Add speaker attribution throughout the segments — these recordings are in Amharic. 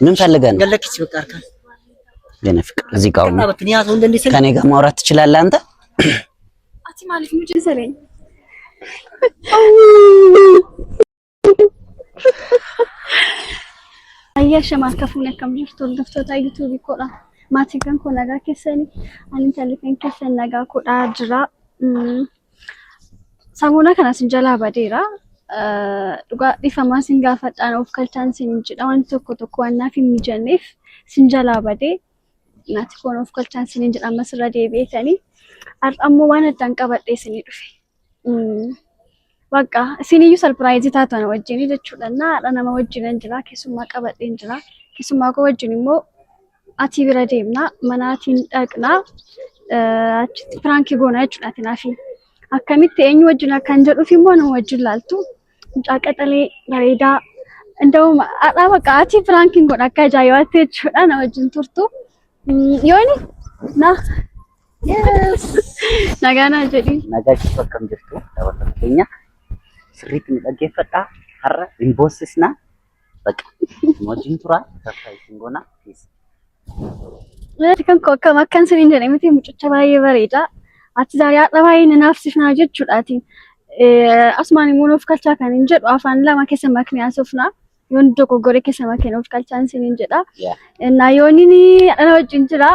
Speaker 1: ምን ፈልገህ ነው?
Speaker 2: ገለክሽ በቃ አርካን
Speaker 1: የኔ ፍቅር እዚህ ጋር ነው ከኔ ጋር ማውራት ትችላለህ አንተ?
Speaker 3: አቲ ማለት ነው ጀሰለኝ አያሸ ማከፉነ ከምርቶ ልፍቶ ታይቱ ቢቆራ ማቲከን ኮናጋ ከሰኒ አንን ተልከን ከሰን ነጋ ኮዳ ጅራ ሳሙና ከናስ እንጀላ ባዴራ ዱጋ ዲፈማ ሲንጋ ፈጣን ኦፍ ካልቻን ሲንጅዳ ዋን ቶኮ ዋናፊ ሚጀኔፍ ሲንጀላ ባዴ ናቲ ኮን ኦፍ ካልቻን ሲንጅዳ መስራዴ ቤተኒ አርጣሞ ዋና ዳንቀበዴ ሲኒ ዱፌ በቃ ሲኒዩ ሰርፕራይዝ ታታ ነው ወጅኒ ደቹለና አዳናማ ወጅነ እንጅላ ከሱማ ቀበዴ እንጅላ ከሱማ ኮ ወጅኒሞ አቲ ቢረዴምና መናቲን ጠቅና አቺ ፍራንኪ ጎና ጭላቲናፊ አከሚት የኝ ወጅና ካንጀዱ ፊሞ ነው ወጅላልቱ ጫቀጠሌ ባሬዳ እንደው አጣ በቃ አቲ ፍራንኪን ጎና ካጃያዋት ጭላና ወጅን ቱርቱ ዮኒ ና ነጋና ጀዲ
Speaker 1: ነጋች ፈከም ጅርቱ ተወተኛ ስሪት ንጠገፈጣ ሐረ ኢምቦስስና በቃ ሞጂን ቱራ ሰርፕራይዝ ጎና ፒስ ለትከን ኮከ ማከን ስሪን ጀኔ ምት ሙጭቻ ባይ በሬዳ አቲ ዛሬ አጠባይን ናፍስሽና ጀቹዳቲ አስማኒ ሞኖፍ ካልቻ ካን እንጀዱ አፋን ለማ ከሰማክኒ አሶፍና ዮን ዶኮ ጎሬ ከሰማከን ኦፍ ካልቻን ሲን እንጀዳ እና ዮኒኒ አናውጭ እንጀራ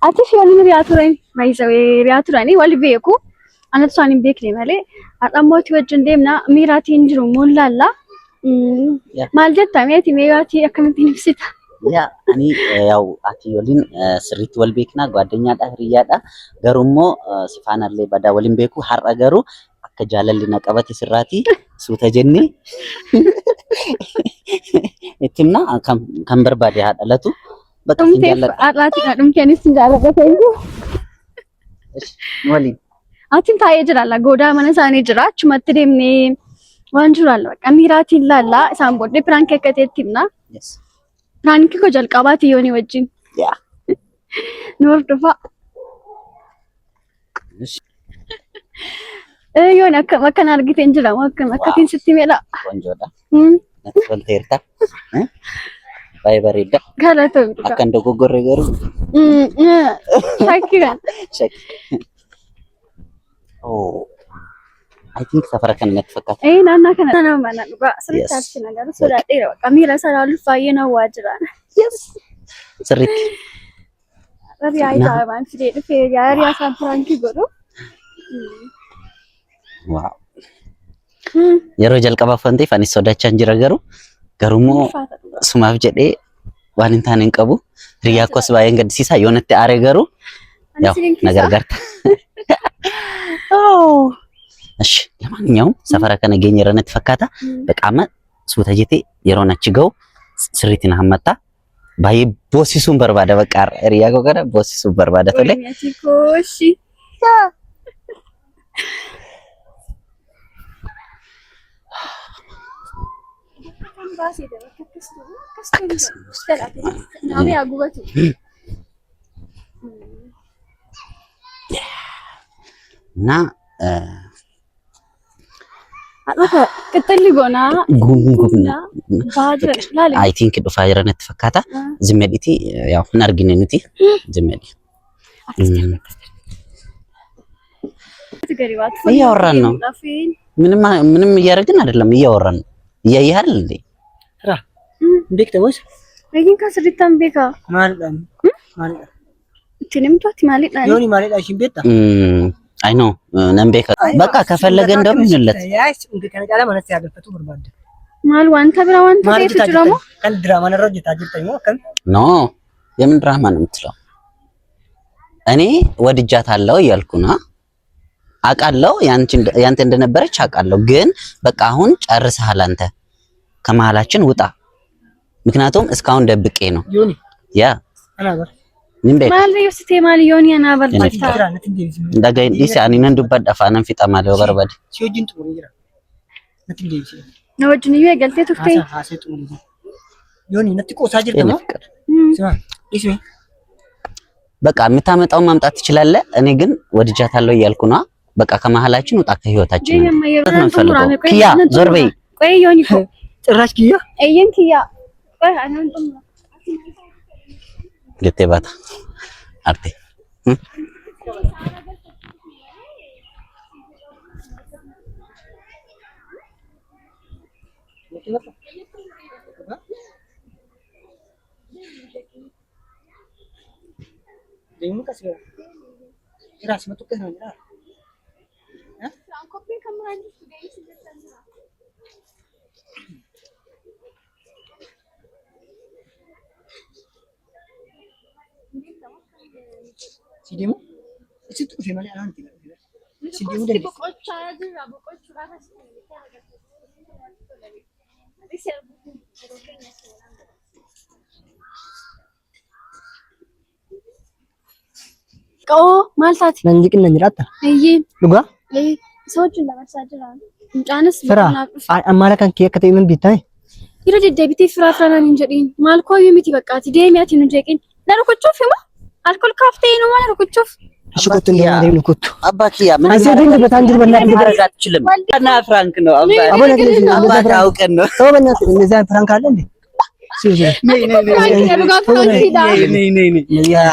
Speaker 1: አቲሽ ዮኒኒ ሪያቱራኒ ማይዘው ሪያቱራኒ ወልቤኩ አነቷኒን ቤክሊ ማለ አጣሞት ወጅ እንደምና ሚራቲ እንጅሩ ሞላላ ማልጀት ታሚያቲ ሚራቲ አከምቲ ንፍሲታ ያ አኒ ያው አቲዮሊን ስሪት ወልቤክና ጓደኛ ዳህሪያዳ ገሩሞ ሲፋናለ ባዳ ወሊን ቤኩ ሐራ ገሩ አከጃለልና ቀበት ስራቲ ሱተጀኒ እትምና ከምበርባዲ ያዳለቱ በጣም ያለ
Speaker 3: አጥላቲ አድምከንስ እንዳለበተኝ
Speaker 1: እሺ ወሊ
Speaker 3: አቲን ታየ ጅራላ ጎዳ መነሳኔ ጅራች መትደምኔ ዋንጁራላ በቃ ሚራቲ ላላ ሳምቦዴ ፕራንክ ከከቴቲምና
Speaker 1: yes
Speaker 3: ፕራንክ ኮ ጀልቃባት ይዮኒ ወጅን
Speaker 1: ያ
Speaker 3: ኖር ደፋ
Speaker 1: እሺ
Speaker 3: yoon akka makkan argiten jira makkatin sitti meela
Speaker 1: ቆንጆዳ ነጥፈልቴርታ ባይ በሬዳ
Speaker 3: ጋላቶ
Speaker 1: akka እንደ ጎጎሬ ገሩ
Speaker 3: ሻኪራን
Speaker 1: ሸክ ኦ አይ ቲንክ ሰፈራ ከነ ተፈካታ
Speaker 3: ናና ከነ ነው ማና ዱጋ ስሪታች ነገር ሶዳዴ ነው በቃ ሚራ ሰራሉ ፋየና ዋጅራና
Speaker 1: yes ስሪት
Speaker 3: ረቢያ ይታባን ፍዴ ድፌ ያሪያ ሳፕራንኪ ጎሩ
Speaker 1: ዋው የሮ ጀልቀባ ፈንቴ ፈኒ ሶዳቻን ጅራ ገሩሞ ሱማፍ ጀዴ ዋንንታን እንቀቡ ሪያኮስ ባየን ገድሲሳ የሆነተ አሬ ገሩ ያው ነገር ገርታ ኦ እሺ ለማንኛውም ሰፈራ ከነገኝ ረነት ፈካታ በቃመ ሱተጀቴ የሮናችገው ስሪቲና ሐመታ ባይ ቦሲሱን በርባዳ በቃ ሪያጎ ገረ ቦሲሱን በርባዳ ተለ
Speaker 3: ኮሺ ባሲ ደረከስቱ ከስተላቴ ናቢ አጉበቱ
Speaker 1: ና
Speaker 3: አጣ ቅጥል ጎና
Speaker 1: ጉንጉና
Speaker 3: ባድረ ላለ
Speaker 1: አይ ቲንክ ዱፋ የረነት ፈካታ ዝመዲቲ ያው ናርጊነንቲ ዝመዲ
Speaker 3: ትገሪዋት
Speaker 1: እያወራን ነው ምንም እያደረግን አይደለም እያወራን ነው እያየህ አይደል እንዴ
Speaker 2: ራ እንዴት ተወስ
Speaker 3: አይን ካስሪታም ቤካ ማለት ትንምቷት ማለት ነው
Speaker 2: ዮኒ ማለት አይሽን ቤታ
Speaker 1: አይ ኖ ነምቤካ በቃ ከፈለገ እንደምንለት
Speaker 2: ያይስ እንግዲህ ከነቃላ ማለት ያገፈቱ ብርባደ
Speaker 3: ማል ዋንተ ብራ ዋንተ ቤት ድራማ
Speaker 2: ከል ድራማ ነረጅ ታጅተኝ ወከም
Speaker 1: ኖ የምን ድራማ ነው የምትለው እኔ ወድጃታለሁ እያልኩና አቃለው ያንተ እንደነበረች አቃለው ግን በቃ አሁን ጨርሰሃል አንተ ከመሃላችን ውጣ ምክንያቱም እስካሁን ደብቄ ነው
Speaker 2: ዮኒ
Speaker 1: ያ
Speaker 2: አናበር
Speaker 1: ንምቤ
Speaker 3: ማል ይስቴ ማል ዮኒ አናበር ታታ
Speaker 1: እንደገኝ ዲስ አኒነን ዱባ ዳፋነን ፊጣ ማለ በርባድ
Speaker 2: ሲዮጂን ጥሩ ይራ ነትንዴ ይችላል
Speaker 3: ነው ወጅን ይገልጤ ተፍቴ
Speaker 2: አሰጡ ዮኒ ነጥቆ ሳጅር ደማ ስማ ይስሚ
Speaker 1: በቃ የምታመጣው ማምጣት ትችላለህ እኔ ግን ወድጃታለሁ እያልኩ ነው በቃ ከመሃላችን ወጣ ከህይወታችን ኪያ ዞር በይ
Speaker 3: ቆይ ዮኒ
Speaker 2: ጭራሽ ኪያ
Speaker 3: አይን ኪያ
Speaker 1: Gete bata. Arte.
Speaker 2: Demo kasih. Keras metu ke sana. Si Demo? Itu tuh gimana nanti? Si Demo dari
Speaker 3: Kau maltat.
Speaker 2: nanjikin nanjirata.
Speaker 3: Iya.
Speaker 2: Luga?
Speaker 3: ሰዎችን ለመርሳት እንጫንስ
Speaker 2: Sira. Amara kan kee akkata himan bitaa.
Speaker 3: Yeroo deddeebitee firaa firaan hin jedhin maal kooyyuu miti bakkaati deemiyaati nu jeeqin na rukuchuuf hima alkool kaaftee nu mana rukuchuuf
Speaker 2: Shukut እንደሆነ ነው ኩቱ
Speaker 1: አባኪያ ምን
Speaker 2: አዘን ግን በጣም ጅር በእናትህ
Speaker 1: ማድረግ አትችልም። እና ፍራንክ ነው
Speaker 2: አቦነ ግን
Speaker 1: አባት አውቀን ነው
Speaker 2: ሰው በእናትህ እንደዛ ፍራንክ አለ እንዴ? ሲዚ
Speaker 1: ነይ ያ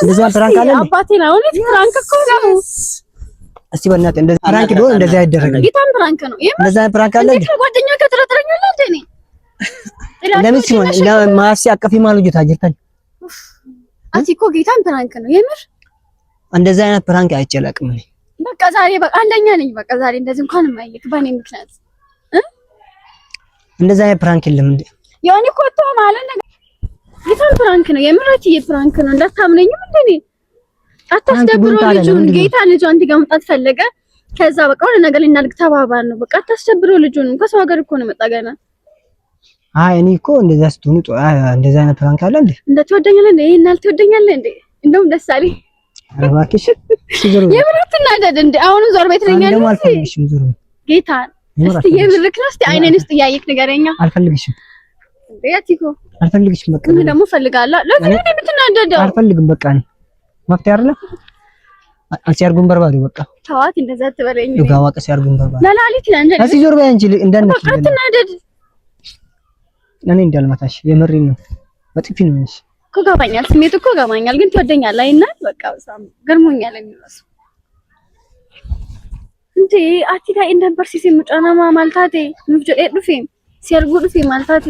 Speaker 2: እንደዛ ፍራንክ አለ እንዴ?
Speaker 3: አባቴ ነው እውነት ፍራንክ እኮ ነው።
Speaker 2: እስቲ በእናትህ እንደዛ ፍራንክ ቢሆን እንደዛ አይደረግም።
Speaker 3: ጌታን ፍራንክ ነው
Speaker 2: እንደዛ ፍራንክ አለ እንዴ?
Speaker 3: ጓደኛው ከተረተረኛል እንዴ እኔ
Speaker 2: ለምን ሲሆን ለማፍሲ አቀፊ ማሉ ጌታ ጅርታል
Speaker 3: አቲ እኮ ጌታን ፍራንክ ነው የምር
Speaker 2: እንደዛ አይነት ፍራንክ አይጨለቅም። እኔ
Speaker 3: በቃ ዛሬ በቃ አንደኛ ነኝ። በቃ ዛሬ እንደዚህ እንኳን የማይልክ በእኔ ምክንያት
Speaker 2: እንደዛ አይነት ፍራንክ የለም እንዴ?
Speaker 3: ያኔ እኮ ተው ማለት ነገር ጌታን ፍራንክ ነው የምር አቲ ፍራንክ ነው እንዳታምነኝም እንዴ እኔ አታስደብሮ ልጁን ጌታ ልጁ አንተ ጋር መጣት ፈለገ። ከዛ በቃ ወደ ነገር ልናልቅ ተባባል ነው በቃ አታስደብሮ ልጁን ከሰው ሀገር እኮ ነው መጣ ገና።
Speaker 2: አይ እኔ እኮ እንደዛ ስትሆኑ እንደዛ አይነት ፍራንክ አለ እንዴ?
Speaker 3: እንደተወደኛለህ እንዴ እናል ትወደኛለህ እንዴ? እንደውም ደስ አለኝ።
Speaker 2: ኧረ እባክሽ ሲዞር
Speaker 3: የምርት እናደድ እንዴ አሁን ዞር ቤት ነኝ
Speaker 2: እንደውም
Speaker 3: ያለሽ
Speaker 2: አልፈልግሽም። ዞር
Speaker 3: ጌታ እስቲ የምርክ ነው እስቲ አይኔን እስቲ ያየክ ንገረኛ።
Speaker 2: አልፈልግሽም
Speaker 3: እንዴ አቲኮ
Speaker 2: አልፈልግሽም። በቃ
Speaker 3: ምን ደግሞ ፈልጋለሁ ለምን እንዴ የምትናደደው?
Speaker 2: አልፈልግም በቃ እኔ መፍትሄ አይደለ አንቺ አርጉን በርባሪ በቃ
Speaker 3: ተዋት እንደዛ ትበለኝ
Speaker 2: ዱጋ ዋቀስ ያርጉን በርባሪ
Speaker 3: ለላሊት ነን እንዴ
Speaker 2: እዚህ ዞር በይ አንቺ እንዳነኪ
Speaker 3: በቃ ትናደድ
Speaker 2: እኔ እንዳልመታሽ የምሬን ነው። በጥፊ ነው እንጂ
Speaker 3: እኮ ገባኛል፣ ስሜቱ እኮ ገባኛል። ግን ትወደኛለህ አይና በቃ በጣም ገርሞኛል የሚመስል እንዴ አቲካ እንደበር ሲሲ ሙጫናማ ማልታቴ ምፍጀ ዱፌ ሲያርጉ ዱፌ ማልታቴ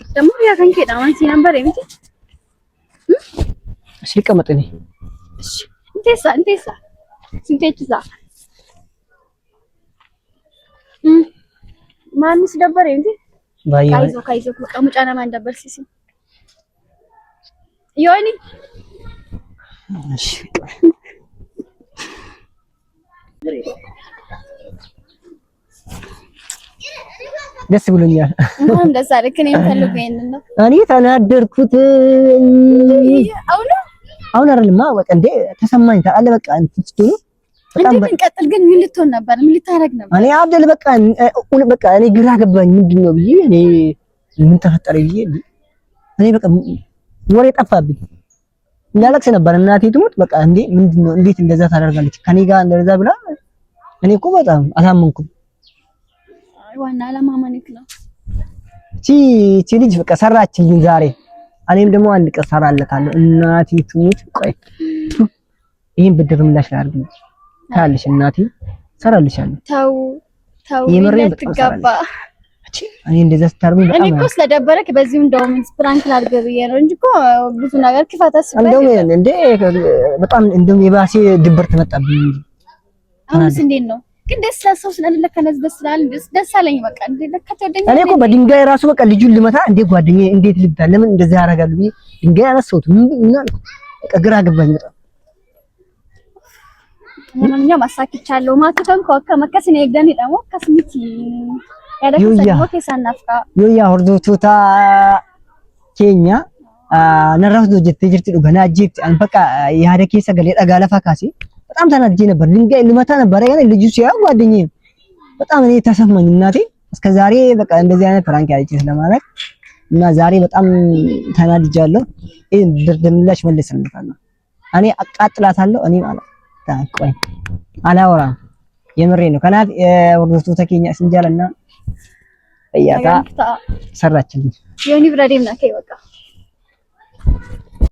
Speaker 3: ደግሞ ያ ከንከ ዳማን ሲነበር የሚቲ
Speaker 2: ሲቀመጥ እኔ
Speaker 3: እሺ እንቴሳ እንቴሳ ማንስ ደበር እንዴ ካይዞ በቃ ሙጫናማ እንደበር ሲሲ ዮኒ
Speaker 2: እሺ ደስ ብሎኛል።
Speaker 3: ምንም ደስ አለክ። እኔ የምፈልገው ይሄንን ነው።
Speaker 2: እኔ ተናደርኩት። አሁን አይደለም በቃ እንዴ ተሰማኝ። ታአለ በቃ እንትስቱ በጣም
Speaker 3: እንቀጥል። ግን ምን ልትሆን ነበር? ምን ልታረግ ነበር?
Speaker 2: እኔ አብደል በቃ እኔ ግራ ገባኝ። ምንድነው ብዬ እኔ ምን ተፈጠረ ብዬ እኔ በቃ ወሬ ጠፋብኝ። እንዳለቅስ ነበር እናቴ ትሙት በቃ እንዴ ምንድነው እንዴት እንደዛ ታደርጋለች ከኔ ጋር እንደዛ ብላ እኔ እኮ በጣም አላመንኩም።
Speaker 3: ዋና አለማመንክ ነው።
Speaker 2: እቺ ልጅ በቃ ሰራችልኝ ዛሬ። እኔም ደግሞ አንድ ቀን ሰራለታለሁ። እናቴ ትሙት ቆይ ይሄን ብድር ምላሽ ላድርግ ታልሽ እናቴ ሰራልሻለሁ።
Speaker 3: ተው
Speaker 2: የምሬን
Speaker 3: ልትገባ
Speaker 2: እኔ እንደዛ ስታርጉኝ በጣም
Speaker 3: እኔ እኮ ስለደበረክ በዚሁ እንደውም ፕራንክ ላድርግ ብዬ ነው እንጂ እኮ ብዙ ነገር ክፋታስ
Speaker 2: እንደውም እንዴ በጣም እንደውም የባሴ ድብርት መጣብኝ።
Speaker 3: አሁንስ እንዴት ነው ግን ደስ ሰው ስለሌለ ከነዚህ ደስ አለኝ። በቃ እንዴ ለካ ተወደኛ
Speaker 2: እኔ እኮ በድንጋይ ራሱ በቃ ልጁን ልመታ እንዴ ጓደኛዬ እንዴት ልብታ ለምን እንደዛ ያደርጋሉ ብዬ ድንጋይ አነሳሁት። ምን አልኩ በቃ ግራ ገባኝ በጣም።
Speaker 3: ምንኛ ማሳኪቻለሁ ማተከን ኮከ መከስኔ ይገን ደግሞ ከስሚቲ ያደከሰው ከሳናፍቃ
Speaker 2: ዮያ ሆርዶቱታ ኬኛ ነራስ ዶጀት ትጅርት ዱገና ጂት አንፈቃ ያደከ ሰገለ ዳጋለፋ ካሲ በጣም ተናድጄ ነበር። ድንጋይ ልመታ ነበር ያኔ ልጁ ሲያው ጓደኛዬ በጣም እኔ ተሰማኝ። እናቴ እስከዛሬ በቃ እንደዚህ አይነት ፍራንክ ያለች ስለማለት እና ዛሬ በጣም ተናድጃለሁ። ይሄን ድርድምላሽ መልስልታለሁ። እኔ አቃጥላታለሁ። እኔ ማለት ታቆይ አላወራም። የምሬ ነው። ከናት ወርዶቱ ተከኛ ስንጃለና እያታ ሰራችልኝ።
Speaker 3: የሆኒ ብራ deemna kee በቃ